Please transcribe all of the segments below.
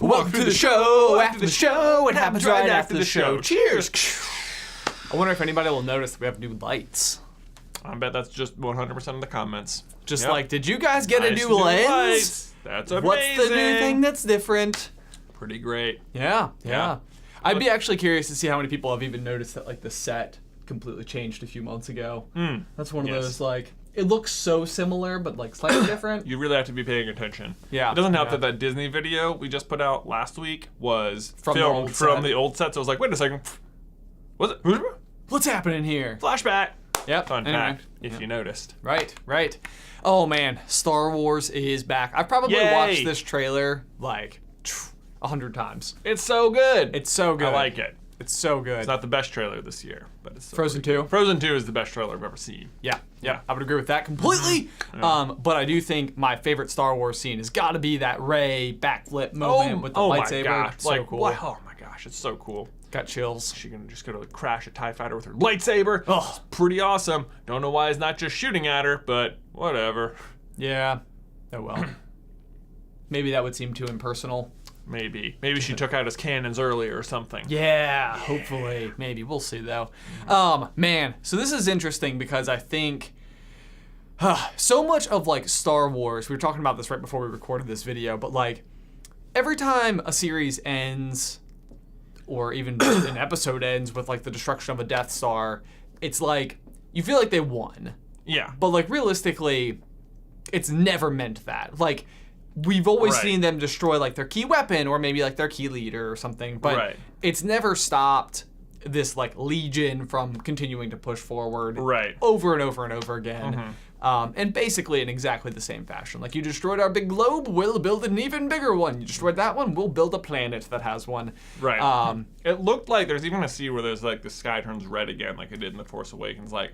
Welcome to the show. After the show, it happens right after the show. Cheers. I wonder if anybody will notice that we have new lights. I bet that's just 100% of the comments. Just like, did you guys get a new lens? Lights. That's amazing. What's the new thing that's different? Pretty great. Yeah. I'd be actually curious to see how many people have even noticed that, like, the set completely changed a few months ago. That's one of those, like, it looks so similar, but, like, slightly different. You really have to be paying attention. Yeah. It doesn't help that Disney video we just put out last week was filmed from the old set, so I was like, wait a second. Was it? What's happening here? Flashback. Yep. Fun fact, if you noticed. Right. Oh, man. Star Wars is back. I've probably watched this trailer, like, 100 times. It's so good. It's so good. I like it. It's so good. It's not the best trailer this year, but it's so Frozen 2? Frozen 2 is the best trailer I've ever seen. Yeah. I would agree with that completely. But I do think my favorite Star Wars scene has got to be that Rey backflip moment with the lightsaber. My gosh. So like, cool. What? Oh my gosh, it's so cool. Got chills. She can just go to crash a TIE fighter with her lightsaber. Oh. It's pretty awesome. Don't know why he's not just shooting at her, but whatever. Yeah. Oh well. Maybe that would seem too impersonal. Maybe she took out his cannons earlier or something. Yeah, hopefully. Maybe. We'll see, though. Man, so this is interesting because I think so much of, like, Star Wars, we were talking about this right before we recorded this video, but, like, every time a series ends, or even an episode ends with, like, the destruction of a Death Star, it's like, you feel like they won. Yeah. But, like, realistically, it's never meant that. Like, we've always seen them destroy, like, their key weapon or maybe, like, their key leader or something. But it's never stopped this, like, legion from continuing to push forward over and over and over again. And basically in exactly the same fashion. Like, you destroyed our big globe, we'll build an even bigger one. You destroyed that one, we'll build a planet that has one. Right. It looked like there's even a scene where there's, like, the sky turns red again like it did in The Force Awakens. Like,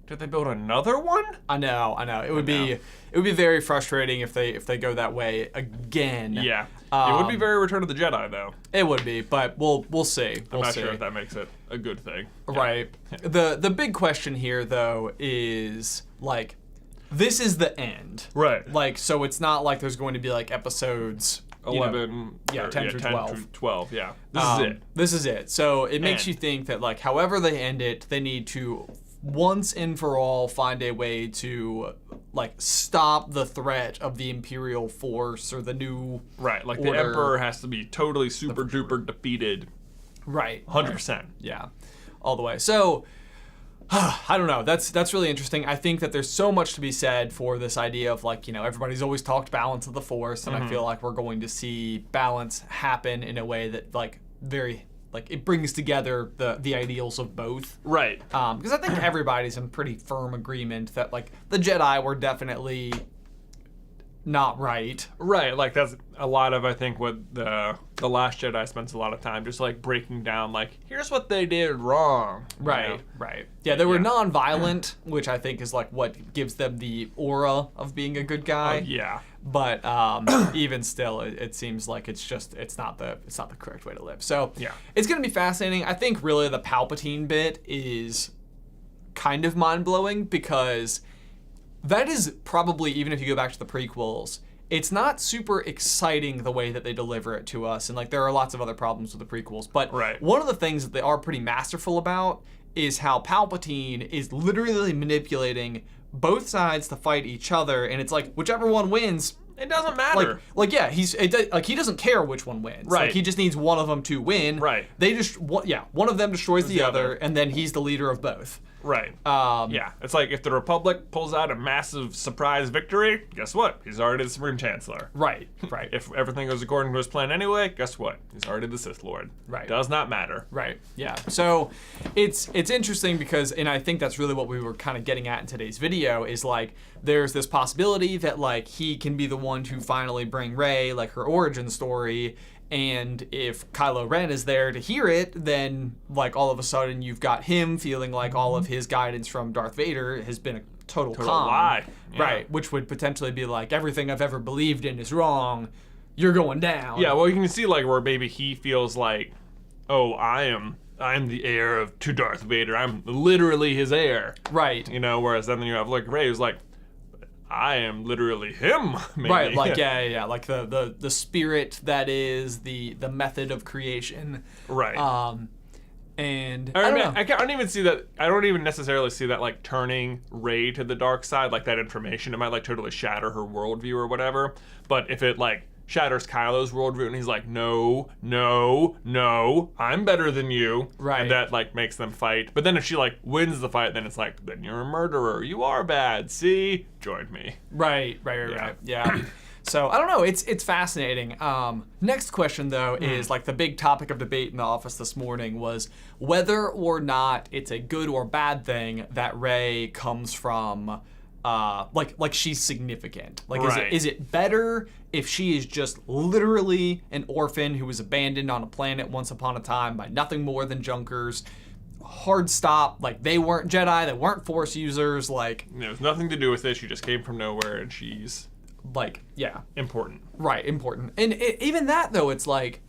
did they build another one? I know. It would be very frustrating if they go that way again. Yeah. It would be very Return of the Jedi, though. It would be, but we'll see. I'm not sure if that makes it a good thing. Right. Yeah. The big question here, though, is, like, this is the end. Right. Like, so it's not like there's going to be, like, episodes 11, 10 through 12. Through 12, yeah. This is it. So it makes you think that, like, however they end it, they need to once and for all find a way to, like, stop the threat of the Imperial Force or the new like order. The Emperor has to be totally super duper defeated. 100%. Yeah, all the way. So I don't know. That's really interesting. I think that there's so much to be said for this idea of, like, everybody's always talked balance of the Force, and I feel like we're going to see balance happen in a way that, like, it brings together the ideals of both. Right. Because I think everybody's in pretty firm agreement that, like, the Jedi were definitely not right. Right. Like, that's a lot of, I think, what the Last Jedi spends a lot of time just, like, breaking down, like, here's what they did wrong. Right. Yeah, they were non-violent, which I think is, like, what gives them the aura of being a good guy. Yeah. But even still, it seems like it's not the correct way to live. So it's gonna be fascinating. I think really the Palpatine bit is kind of mind-blowing because that is probably, even if you go back to the prequels, it's not super exciting the way that they deliver it to us. And, like, there are lots of other problems with the prequels. But one of the things that they are pretty masterful about is how Palpatine is literally manipulating both sides to fight each other, and it's like whichever one wins, it doesn't matter. Like yeah, he doesn't care which one wins. Right. Like, he just needs one of them to win. Right. They just one of them destroys the other, and then he's the leader of both. Right. Yeah. It's like if the Republic pulls out a massive surprise victory, guess what? He's already the Supreme Chancellor. Right. If everything goes according to his plan anyway, guess what? He's already the Sith Lord. Right. Does not matter. Right. Yeah. So it's interesting because, and I think that's really what we were kind of getting at in today's video, is, like, there's this possibility that, like, he can be the one to finally bring Rey, like, her origin story. And if Kylo Ren is there to hear it, then, like, all of a sudden you've got him feeling like all of his guidance from Darth Vader has been a total con. lie. Yeah. Right, which would potentially be like, everything I've ever believed in is wrong, you're going down. Yeah, well, you can see, like, where maybe he feels like, oh, I'm the heir to Darth Vader. I'm literally his heir. Right. Whereas then you have, like, Rey who's like, I am literally him, maybe. Right, like, yeah. Like the spirit that is the method of creation. Right. And I don't even see that. I don't even necessarily see that like turning Rey to the dark side, like that information. It might like totally shatter her worldview or whatever. But if it like shatters Kylo's worldview and he's like, no, I'm better than you. Right. And that like makes them fight. But then if she like wins the fight, then it's like, then you're a murderer. You are bad. See? Join me. Right. Yeah. So I don't know. It's fascinating. Next question though is like the big topic of debate in the office this morning was whether or not it's a good or bad thing that Rey comes from like she's significant. Like right. is it better if she is just literally an orphan who was abandoned on a planet once upon a time by nothing more than Junkers? Hard stop. Like they weren't Jedi, they weren't Force users. Like it was nothing to do with it. She just came from nowhere and she's. Like, yeah. Important. Right, important. And even that, though, it's like,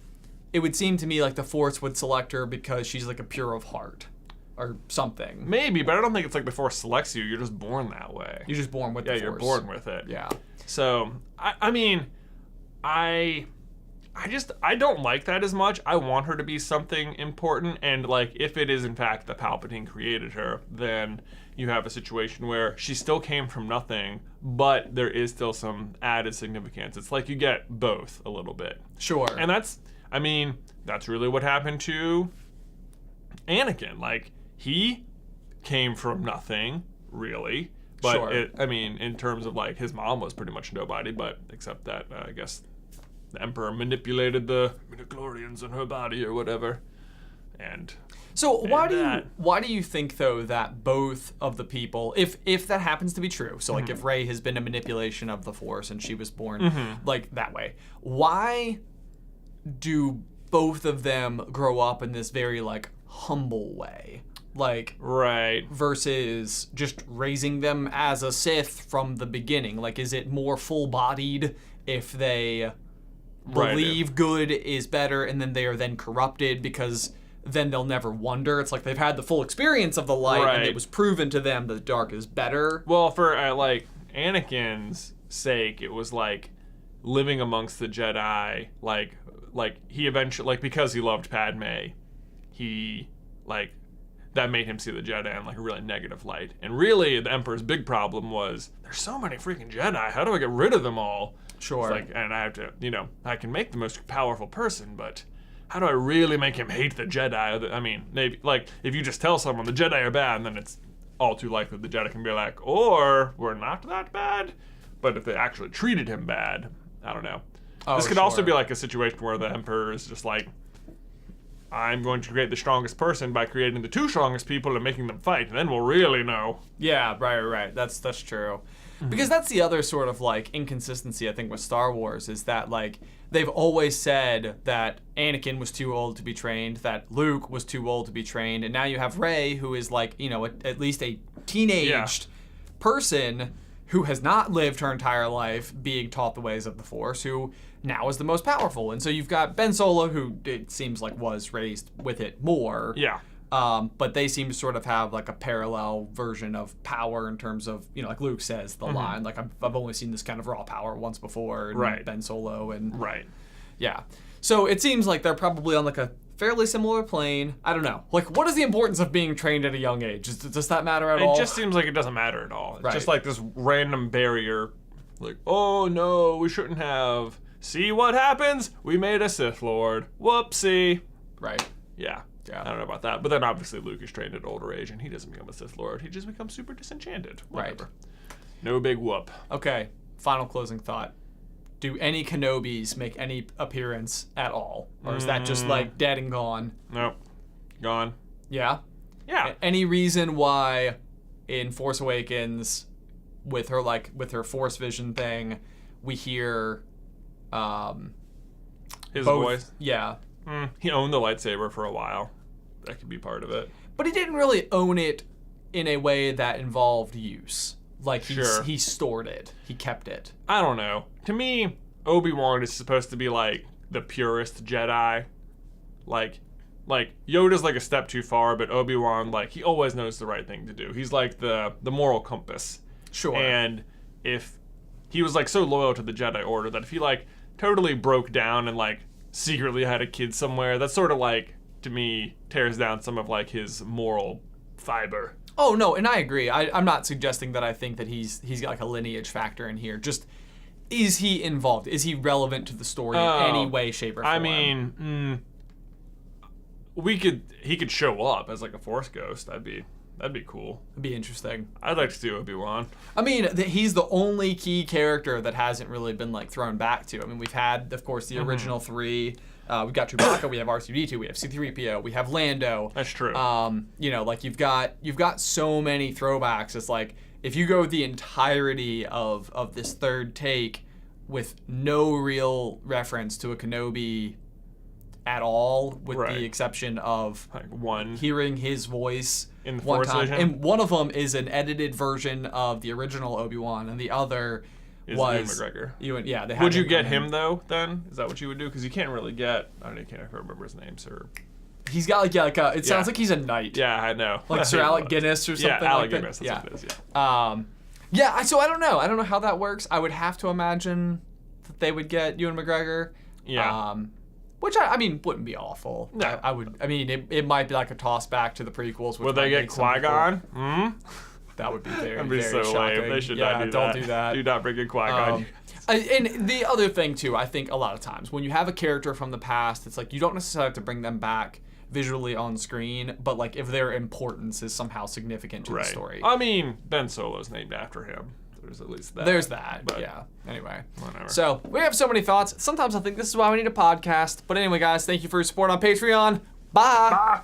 it would seem to me like the Force would select her because she's like a pure of heart or something. Maybe, but I don't think it's like the Force selects you. You're just born that way. You're just born with the Force. Yeah, you're born with it. Yeah. So, I mean, I don't like that as much. I want her to be something important. And, like, if it is, in fact, that Palpatine created her, then you have a situation where she still came from nothing, but there is still some added significance. It's like you get both a little bit. Sure. And that's really what happened to Anakin. Like, he came from nothing, really. But, sure. In terms of, like, his mom was pretty much nobody, but except that, I guess, the Emperor manipulated the midichlorians in her body or whatever. And... So why do you think though that both of the people, if that happens to be true, so like if Rey has been a manipulation of the Force and she was born like that way, why do both of them grow up in this very like humble way? Like right versus just raising them as a Sith from the beginning? Like is it more full-bodied if they believe good is better and then they are then corrupted because then they'll never wonder. It's like they've had the full experience of the light and it was proven to them that the dark is better. Well, for like Anakin's sake, it was like living amongst the Jedi, like he eventually, like because he loved Padme, he like that made him see the Jedi in like a really negative light. And really the Emperor's big problem was there's so many freaking Jedi, how do I get rid of them all? Sure. It's like, and I have to, I can make the most powerful person, but how do I really make him hate the Jedi? I mean, maybe, like, if you just tell someone the Jedi are bad, then it's all too likely the Jedi can be like, or we're not that bad. But if they actually treated him bad, I don't know. This could also be like a situation where the Emperor is just like, I'm going to create the strongest person by creating the two strongest people and making them fight, and then we'll really know. Yeah, right. That's true. Because that's the other sort of like inconsistency I think with Star Wars is that like they've always said that Anakin was too old to be trained, that Luke was too old to be trained, and now you have Rey who is like, at least a teenaged person who has not lived her entire life being taught the ways of the Force, who now is the most powerful. And so you've got Ben Solo, who it seems like was raised with it more. Yeah. But they seem to sort of have like a parallel version of power in terms of, like Luke says the line, like I've only seen this kind of raw power once before. And Ben Solo and yeah. So it seems like they're probably on like a fairly similar plane. I don't know. Like, what is the importance of being trained at a young age? Does that matter at all? It just seems like it doesn't matter at all. It's just like this random barrier. Like, oh no, we shouldn't have. See what happens? We made a Sith Lord. Whoopsie. Right. Yeah. I don't know about that. But then obviously Luke is trained at older age and he doesn't become a Sith Lord. He just becomes super disenchanted. Whatever. Right. No big whoop. Okay. Final closing thought. Do any Kenobis make any appearance at all? Or is that just like dead and gone? Nope. Gone. Yeah? Yeah. Any reason why in Force Awakens with her Force vision thing, we hear his voice? Yeah. He owned the lightsaber for a while. That could be part of it. But he didn't really own it in a way that involved use. Like, he stored it. He kept it. I don't know. To me, Obi-Wan is supposed to be, like, the purest Jedi. Like Yoda's, like, a step too far, but Obi-Wan, like, he always knows the right thing to do. He's, like, the moral compass. Sure. And if he was like so loyal to the Jedi Order that if he like totally broke down and like secretly had a kid somewhere, that sort of like to me tears down some of like his moral fiber. Oh no, and I agree. I'm not suggesting that I think that he's got like a lineage factor in here. Just is he involved? Is he relevant to the story in any way, shape, or form? I mean, he could show up as like a Force ghost. That'd be cool. It'd be interesting. I'd like to see Obi-Wan. I mean, he's the only key character that hasn't really been like thrown back to. I mean, we've had, of course, the original three. We've got Chewbacca, we have R2-D2, we have C-3PO, we have Lando. That's true. You know, like you've got so many throwbacks. It's like if you go the entirety of this third take with no real reference to a Kenobi at all, with the exception of like one hearing his voice in the one Force time. vision. And one of them is an edited version of the original Obi-Wan, and the other was Ewan McGregor. They would you get him though? Then is that what you would do? Because you can't really get. I can't remember his name, sir. He's got it sounds like he's a knight. Yeah, I know. Like Sir Alec Guinness or something. Yeah, Alec like Guinness. That. That's what it is. Yeah. Yeah. So I don't know. I don't know how that works. I would have to imagine that they would get Ewan McGregor. Yeah. Which I mean wouldn't be awful. No. I would. I mean it might be like a toss back to the prequels. Would they get Qui-Gon? That would be very, That'd be very so shocking. lame. They should not do that. Don't do that. Do not bring in Qui-Gon. And the other thing too, I think a lot of times when you have a character from the past, it's like you don't necessarily have to bring them back visually on screen, but like if their importance is somehow significant to the story. I mean, Ben Solo's named after him. There's at least that. There's that. But yeah. Anyway. Whatever. So we have so many thoughts. Sometimes I think this is why we need a podcast. But anyway, guys, thank you for your support on Patreon. Bye. Bye.